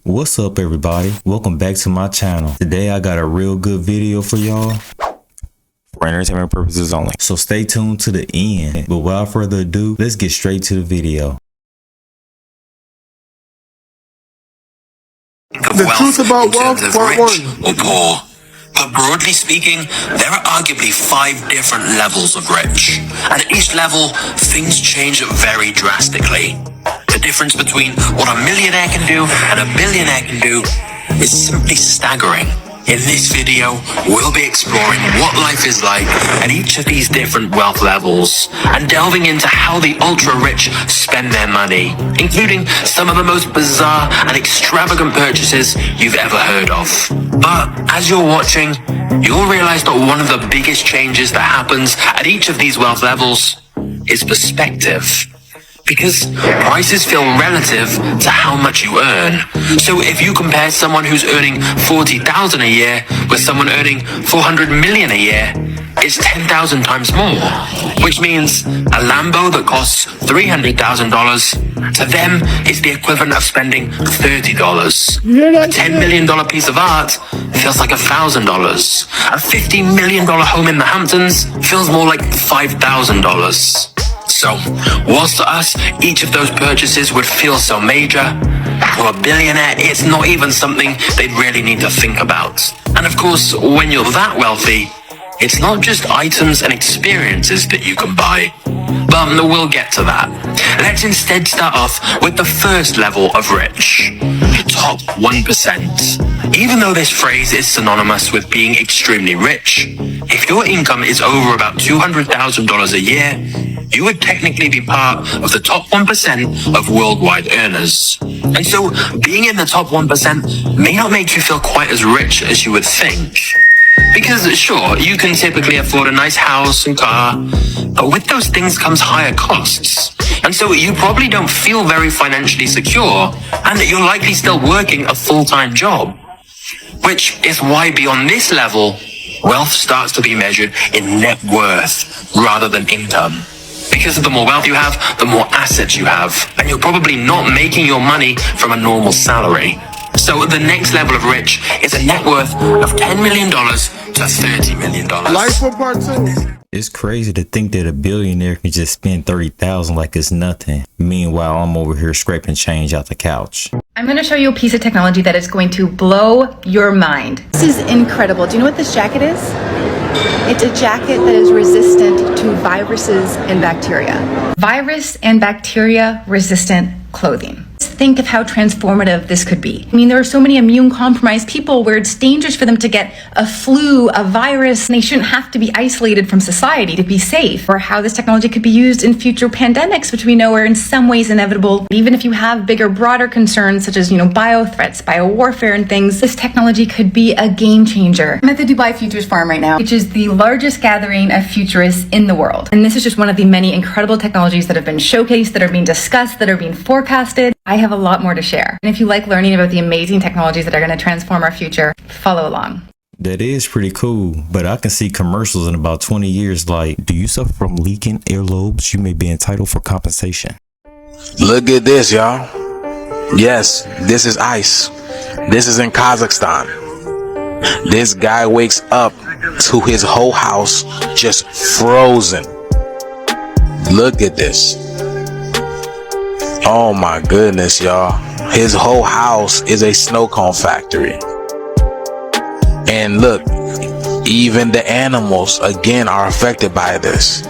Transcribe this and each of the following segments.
What's up everybody, welcome back to my channel. Today I got a real good video for y'all for entertainment purposes only, so stay tuned to the end. But without further ado, let's get straight to the video. The truth about wealth, part rich 1. or poor. But broadly speaking, there are arguably 5 different levels of rich. And at each level, things change very drastically. The difference between what a millionaire can do and a billionaire can do is simply staggering. In this video, we'll be exploring what life is like at each of these different wealth levels and delving into how the ultra-rich spend their money, including some of the most bizarre and extravagant purchases you've ever heard of. But as you're watching, you'll realize that one of the biggest changes that happens at each of these wealth levels is perspective. Because prices feel relative to how much you earn. So if you compare someone who's earning $40,000 a year with someone earning $400 million a year, it's 10,000 times more. Which means a Lambo that costs $300,000 to them is the equivalent of spending $30. A $10 million piece of art feels like $1,000. A $50 million home in the Hamptons feels more like $5,000. So, whilst to us, each of those purchases would feel so major, to a billionaire, it's not even something they'd really need to think about. And of course, when you're that wealthy, it's not just items and experiences that you can buy. But we'll get to that. Let's instead start off with the first level of rich, the top 1%. Even though this phrase is synonymous with being extremely rich, if your income is over about $200,000 a year, you would technically be part of the top 1% of worldwide earners. And so being in the top 1% may not make you feel quite as rich as you would think. Because sure, you can typically afford a nice house and car, but with those things comes higher costs. And so you probably don't feel very financially secure, and you're likely still working a full-time job. Which is why beyond this level, wealth starts to be measured in net worth rather than income. Because the more wealth you have, the more assets you have. And you're probably not making your money from a normal salary. So the next level of rich is a net worth of $10 million to $30 million. Life for part 2. It's crazy to think that a billionaire can just spend $30,000 like it's nothing. Meanwhile, I'm over here scraping change out the couch. I'm going to show you a piece of technology that is going to blow your mind. This is incredible. Do you know what this jacket is? It's a jacket that is resistant to viruses and bacteria. Virus and bacteria resistant clothing. Think of how transformative this could be. I mean, there are so many immune compromised people where it's dangerous for them to get a flu, a virus, and they shouldn't have to be isolated from society to be safe. Or how this technology could be used in future pandemics, which we know are in some ways inevitable. Even if you have bigger, broader concerns such as, bio threats, bio warfare and things, this technology could be a game changer. I'm at the Dubai Futures Farm right now, which is the largest gathering of futurists in the world. And this is just one of the many incredible technologies that have been showcased, that are being discussed, that are being forecasted. I have a lot more to share. And if you like learning about the amazing technologies that are going to transform our future, follow along. That is pretty cool, but I can see commercials in about 20 years like, do you suffer from leaking earlobes? You may be entitled for compensation. Look at this, y'all. Yes, this is ice. This is in Kazakhstan. This guy wakes up to his whole house just frozen. Look at this. Oh my goodness, y'all. His whole house is a snow cone factory. And look, even the animals again are affected by this.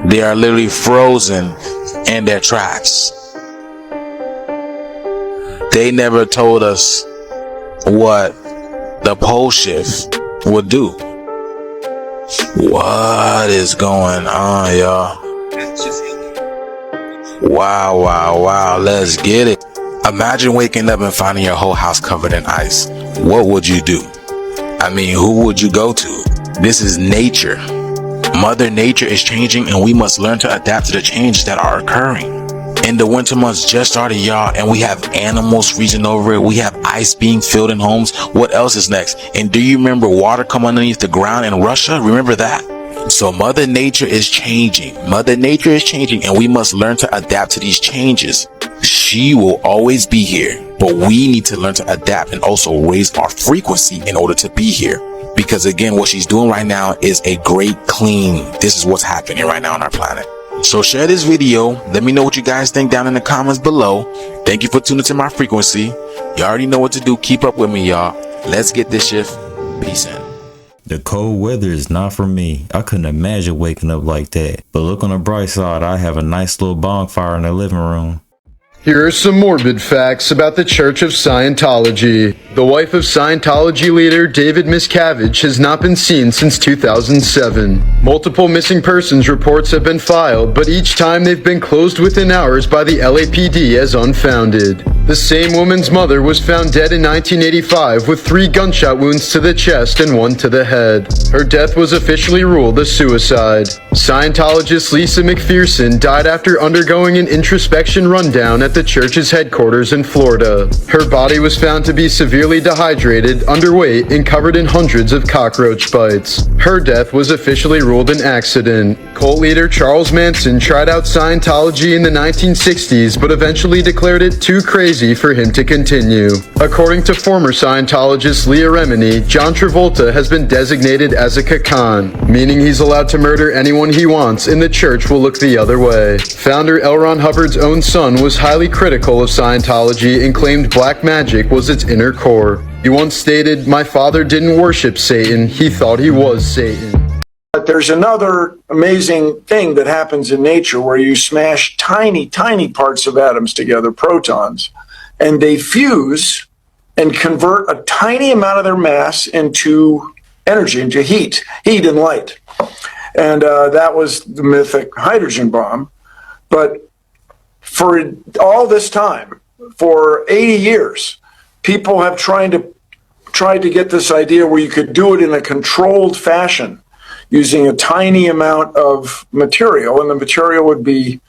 They are literally frozen in their tracks. They never told us what the pole shift would do. What is going on, y'all? Wow, let's get it. Imagine waking up and finding your whole house covered in ice. What would you do? I mean, who would you go to? This is nature. Mother Nature is changing, and we must learn to adapt to the changes that are occurring. And the winter months just started, y'all, and we have animals freezing over it. We have ice being filled in homes. What else is next? And do you remember water coming underneath the ground in Russia? Remember that? So Mother Nature is changing. Mother Nature is changing, and we must learn to adapt to these changes. She will always be here, but we need to learn to adapt and also raise our frequency in order to be here. Because again, what she's doing right now is a great clean. This is what's happening right now on our planet. So share this video. Let me know what you guys think down in the comments below. Thank you for tuning to my frequency. You already know what to do. Keep up with me, y'all. Let's get this shift. Peace in. The cold weather is not for me. I couldn't imagine waking up like that. But look on the bright side, I have a nice little bonfire in the living room. Here are some morbid facts about the Church of Scientology. The wife of Scientology leader David Miscavige has not been seen since 2007. Multiple missing persons reports have been filed, but each time they've been closed within hours by the LAPD as unfounded. The same woman's mother was found dead in 1985 with 3 gunshot wounds to the chest and 1 to the head. Her death was officially ruled a suicide. Scientologist Lisa McPherson died after undergoing an introspection rundown at the church's headquarters in Florida. Her body was found to be severely dehydrated, underweight, and covered in hundreds of cockroach bites. Her death was officially ruled an accident. Cult leader Charles Manson tried out Scientology in the 1960s, but eventually declared it too crazy for him to continue. According to former Scientologist Leah Remini, John Travolta has been designated as a Kakan, meaning he's allowed to murder anyone he wants and the church will look the other way. Founder L. Ron Hubbard's own son was highly critical of Scientology and claimed black magic was its inner core. He once stated, "My father didn't worship Satan, he thought he was Satan." But there's another amazing thing that happens in nature where you smash tiny, tiny parts of atoms together, protons, and they fuse and convert a tiny amount of their mass into energy, into heat and light. And that was the mythic hydrogen bomb. But for all this time, for 80 years, people have tried to get this idea where you could do it in a controlled fashion using a tiny amount of material, and the material would be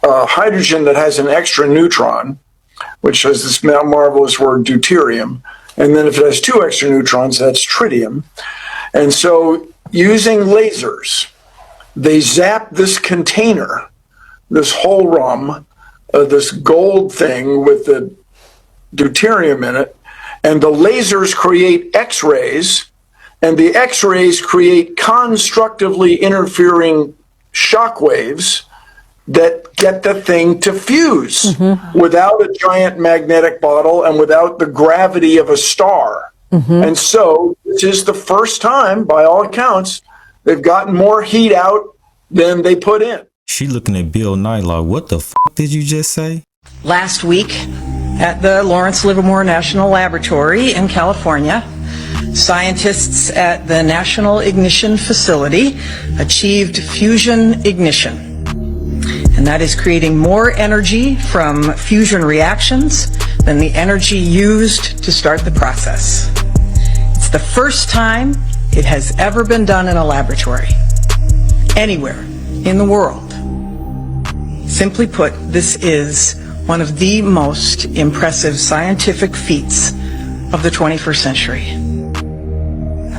hydrogen that has an extra neutron, which has this marvelous word deuterium, and then if it has 2 extra neutrons, that's tritium. And so using lasers, they zap this container, this whole rum, this gold thing with the deuterium in it, and the lasers create X-rays, and the X-rays create constructively interfering shock waves that get the thing to fuse without a giant magnetic bottle and without the gravity of a star. And so this is the first time, by all accounts, they've gotten more heat out than they put in. She looking at Bill Nye like, what the fuck did you just say? Last week at the Lawrence Livermore National Laboratory in California, scientists at the National Ignition Facility achieved fusion ignition. And that is creating more energy from fusion reactions than the energy used to start the process. It's the first time it has ever been done in a laboratory, anywhere in the world. Simply put, this is one of the most impressive scientific feats of the 21st century.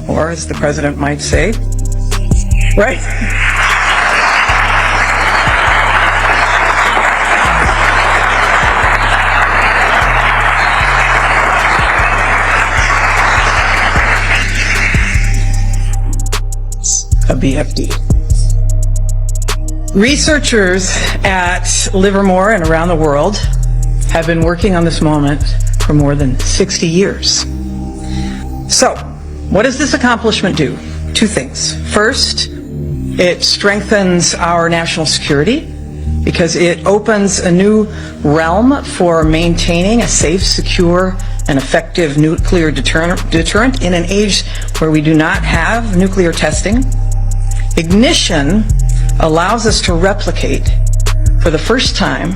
Or, as the president might say, right? A BFD. Researchers at Livermore and around the world have been working on this moment for more than 60 years. So, what does this accomplishment do? 2 things. First, it strengthens our national security because it opens a new realm for maintaining a safe, secure, and effective nuclear deterrent in an age where we do not have nuclear testing. Ignition allows us to replicate for the first time.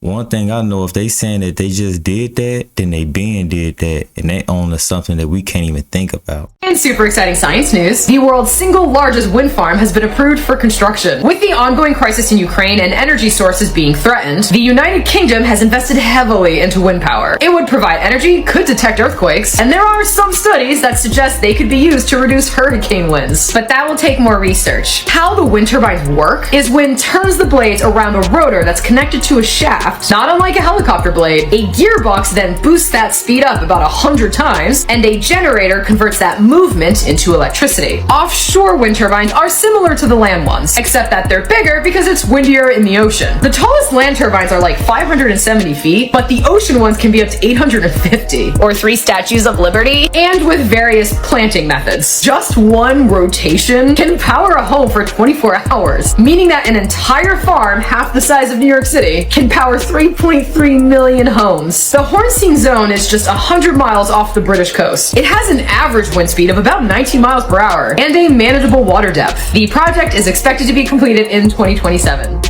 One thing I know, if they saying that they just did that, then they been did that, and they own something that we can't even think about. In super exciting science news, the world's single largest wind farm has been approved for construction. With the ongoing crisis in Ukraine and energy sources being threatened, the United Kingdom has invested heavily into wind power. It would provide energy, could detect earthquakes, and there are some studies that suggest they could be used to reduce hurricane winds. But that will take more research. How the wind turbines work is wind turns the blades around a rotor that's connected to a shaft, not unlike a helicopter blade. A gearbox then boosts that speed up about 100 times, and a generator converts that movement into electricity. Offshore wind turbines are similar to the land ones, except that they're bigger because it's windier in the ocean. The tallest land turbines are like 570 feet, but the ocean ones can be up to 850. Or 3 Statues of Liberty. And with various planting methods. Just one rotation can power a home for 24 hours, meaning that an entire farm, half the size of New York City, can power 3.3 million homes. The Hornsteen Zone is just 100 miles off the British coast. It has an average wind speed of about 19 miles per hour and a manageable water depth. The project is expected to be completed in 2027.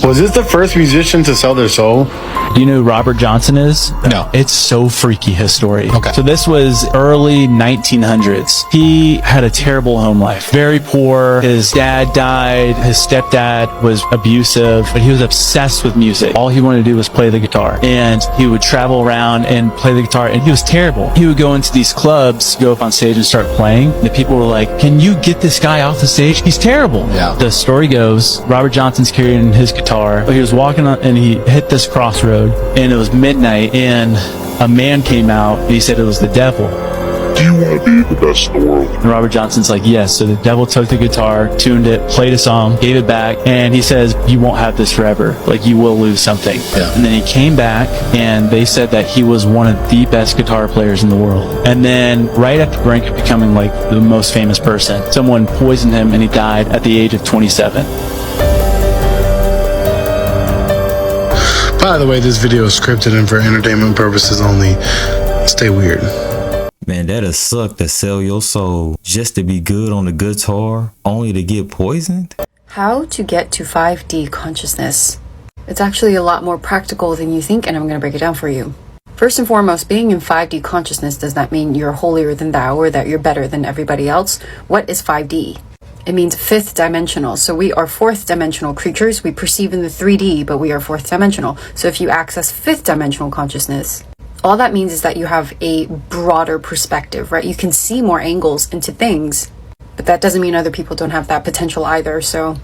Was this the first musician to sell their soul? Do you know who Robert Johnson is? No. It's so freaky, his story. Okay. So this was early 1900s. He had a terrible home life. Very poor. His dad died. His stepdad was abusive, but he was obsessed with music. All he wanted to do was play the guitar. And he would travel around and play the guitar, and he was terrible. He would go into these clubs, go up on stage and start playing. The people were like, "Can you get this guy off the stage? He's terrible." Yeah. The story goes, Robert Johnson's carrying his guitar. He was walking on, and he hit this crossroad, and it was midnight, and a man came out, and he said it was the devil. Do you want to be the best in the world? And Robert Johnson's like, yes. So the devil took the guitar, tuned it, played a song, gave it back, and he says, you won't have this forever. Like, you will lose something. Yeah. And then he came back, and they said that he was one of the best guitar players in the world. And then right at the brink of becoming like the most famous person, someone poisoned him, and he died at the age of 27. By the way, this video is scripted and for entertainment purposes only. Stay weird. Man, that'd suck to sell your soul just to be good on the guitar, only to get poisoned? How to get to 5D consciousness. It's actually a lot more practical than you think, and I'm going to break it down for you. First and foremost, being in 5D consciousness does not mean you're holier than thou or that you're better than everybody else. What is 5D? It means 5th dimensional. So we are 4th dimensional creatures. We perceive in the 3D, but we are 4th dimensional. So if you access 5th dimensional consciousness, all that means is that you have a broader perspective, right? You can see more angles into things, but that doesn't mean other people don't have that potential either. So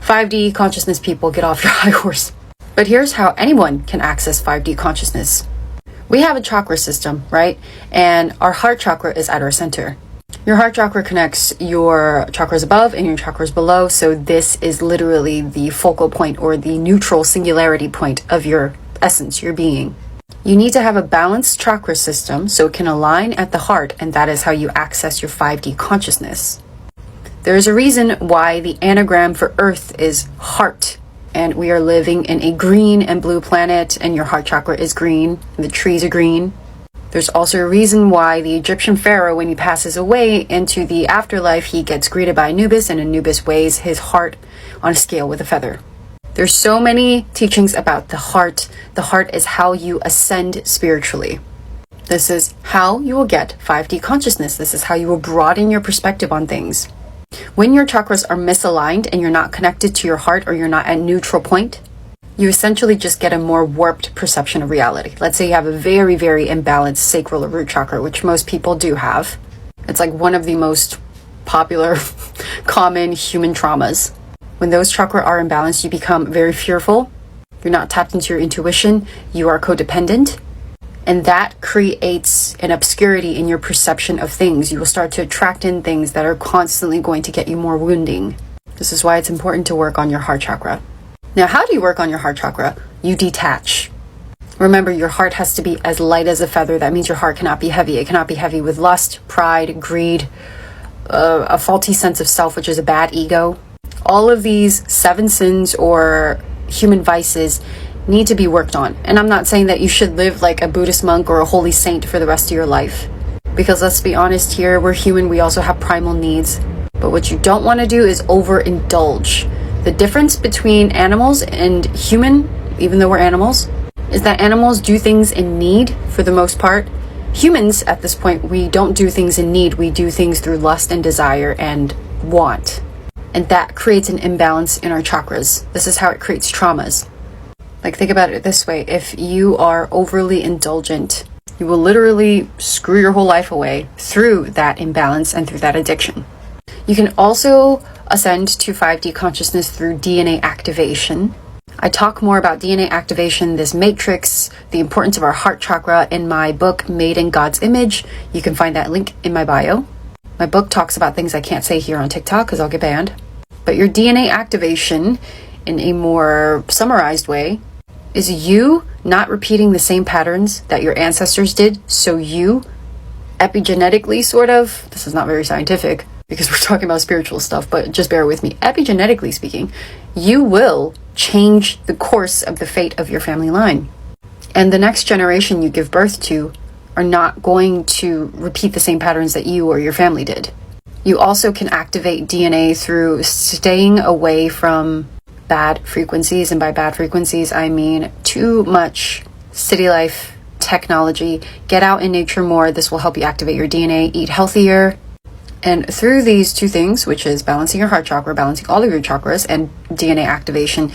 5D consciousness people, get off your high horse. But here's how anyone can access 5D consciousness. We have a chakra system, right? And our heart chakra is at our center. Your heart chakra connects your chakras above and your chakras below. So this is literally the focal point or the neutral singularity point of your essence, your being. You need to have a balanced chakra system so it can align at the heart, and that is how you access your 5D consciousness. There is a reason why the anagram for Earth is heart, and we are living in a green and blue planet, and your heart chakra is green, and the trees are green. There's also a reason why the Egyptian pharaoh, when he passes away into the afterlife, he gets greeted by Anubis, and Anubis weighs his heart on a scale with a feather. There's so many teachings about the heart. The heart is how you ascend spiritually. This is how you will get 5D consciousness. This is how you will broaden your perspective on things. When your chakras are misaligned and you're not connected to your heart, or you're not at neutral point, you essentially just get a more warped perception of reality. Let's say you have a very, very imbalanced sacral or root chakra, which most people do have. It's like one of the most popular, common human traumas. When those chakras are imbalanced, you become very fearful. You're not tapped into your intuition. You are codependent. And that creates an obscurity in your perception of things. You will start to attract in things that are constantly going to get you more wounding. This is why it's important to work on your heart chakra. Now, how do you work on your heart chakra? You detach. Remember, your heart has to be as light as a feather. That means your heart cannot be heavy. It cannot be heavy with lust, pride, greed, a faulty sense of self, which is a bad ego. All of these 7 sins or human vices need to be worked on. And I'm not saying that you should live like a Buddhist monk or a holy saint for the rest of your life. Because let's be honest here, we're human, we also have primal needs. But what you don't want to do is overindulge. The difference between animals and human, even though we're animals, is that animals do things in need for the most part, Humans, at this point, we don't do things in need. We do things through lust and desire and want. And that creates an imbalance in our chakras. This is how it creates traumas. Like, think about it this way. If you are overly indulgent, you will literally screw your whole life away through that imbalance and through that addiction. You can also ascend to 5D consciousness through DNA activation. I talk more about DNA activation, this matrix, the importance of our heart chakra in my book, Made in God's Image. You can find that link in my bio. My book talks about things I can't say here on TikTok because I'll get banned. But your DNA activation, in a more summarized way, is you not repeating the same patterns that your ancestors did. So you, epigenetically sort of, this is not very scientific because we're talking about spiritual stuff, but just bear with me. Epigenetically speaking, you will change the course of the fate of your family line. And the next generation you give birth to are not going to repeat the same patterns that you or your family did. You also can activate DNA through staying away from bad frequencies, and by bad frequencies I mean too much city life, technology. Get out in nature more. This will help you activate your DNA. Eat healthier. And through these two things, which is balancing your heart chakra, balancing all of your chakras, and DNA activation,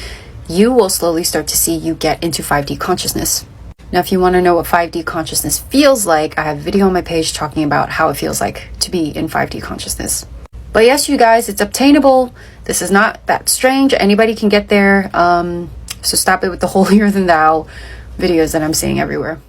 you will slowly start to see you get into 5D consciousness. Now, if you want to know what 5D consciousness feels like, I have a video on my page talking about how it feels like to be in 5D consciousness. But yes, you guys, it's obtainable. This is not that strange. Anybody can get there. So stop it with the holier than thou videos that I'm seeing everywhere.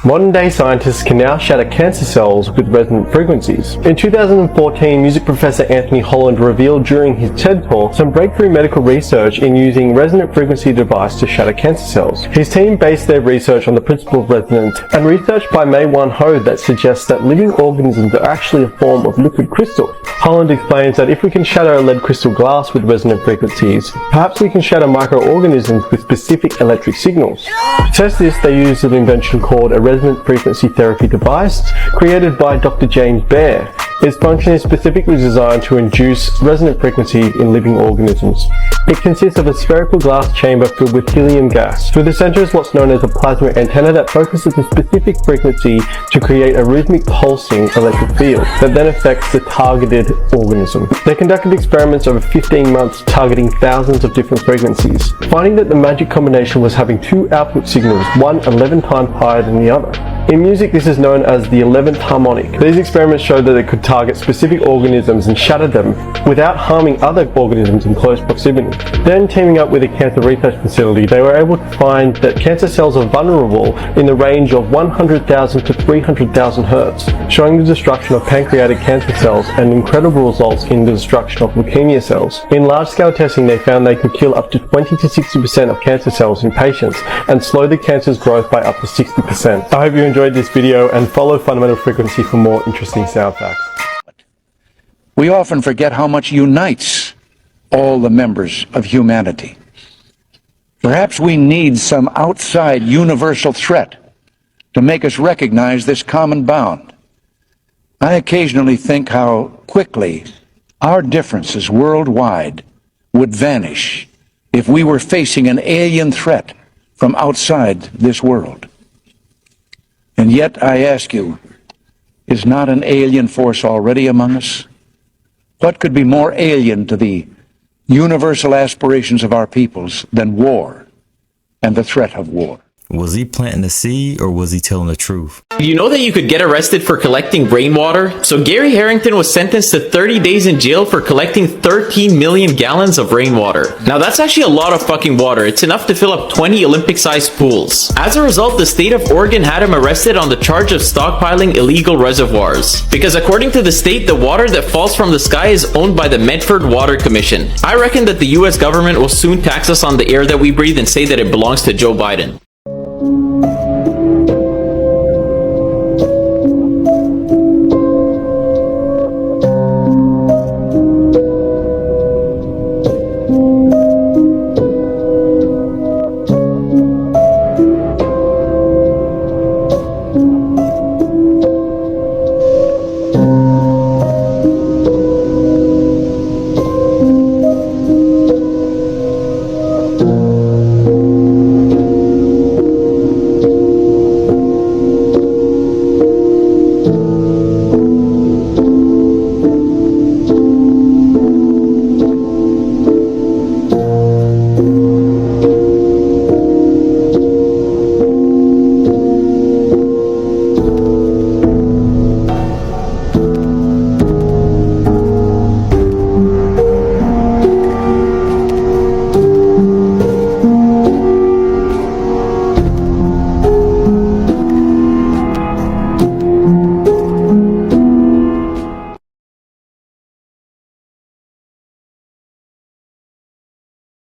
Modern-day scientists can now shatter cancer cells with resonant frequencies. In 2014, music professor Anthony Holland revealed during his TED Talk some breakthrough medical research in using resonant frequency device to shatter cancer cells. His team based their research on the principle of resonance and research by Mei-Wan Ho that suggests that living organisms are actually a form of liquid crystal. Holland explains that if we can shatter a lead crystal glass with resonant frequencies, perhaps we can shatter microorganisms with specific electric signals. To test this, they used an invention called a resonant frequency therapy device created by Dr. James Baer. Its function is specifically designed to induce resonant frequency in living organisms. It consists of a spherical glass chamber filled with helium gas. Through the center is what's known as a plasma antenna that focuses a specific frequency to create a rhythmic pulsing electric field that then affects the targeted organism. They conducted experiments over 15 months targeting thousands of different frequencies, finding that the magic combination was having two output signals, one 11 times higher than the other. In music, this is known as the 11th harmonic. These experiments showed that it could target specific organisms and shatter them without harming other organisms in close proximity. Then, teaming up with a cancer research facility, they were able to find that cancer cells are vulnerable in the range of 100,000 to 300,000 hertz, showing the destruction of pancreatic cancer cells and incredible results in the destruction of leukemia cells. In large-scale testing, they found they could kill up to 20 to 60% of cancer cells in patients and slow the cancer's growth by up to 60%. I hope you enjoyed this video and follow Fundamental Frequency for more interesting sound facts. We often forget how much unites all the members of humanity. Perhaps we need some outside universal threat to make us recognize this common bond. I occasionally think how quickly our differences worldwide would vanish if we were facing an alien threat from outside this world. And yet, I ask you, is not an alien force already among us? What could be more alien to the universal aspirations of our peoples than war and the threat of war? Was he planting the seed or was he telling the truth? You know that you could get arrested for collecting rainwater? So Gary Harrington was sentenced to 30 days in jail for collecting 13 million gallons of rainwater. Now that's actually a lot of fucking water. It's enough to fill up 20 Olympic-sized pools. As a result, the state of Oregon had him arrested on the charge of stockpiling illegal reservoirs. Because according to the state, the water that falls from the sky is owned by the Medford Water Commission. I reckon that the US government will soon tax us on the air that we breathe and say that it belongs to Joe Biden.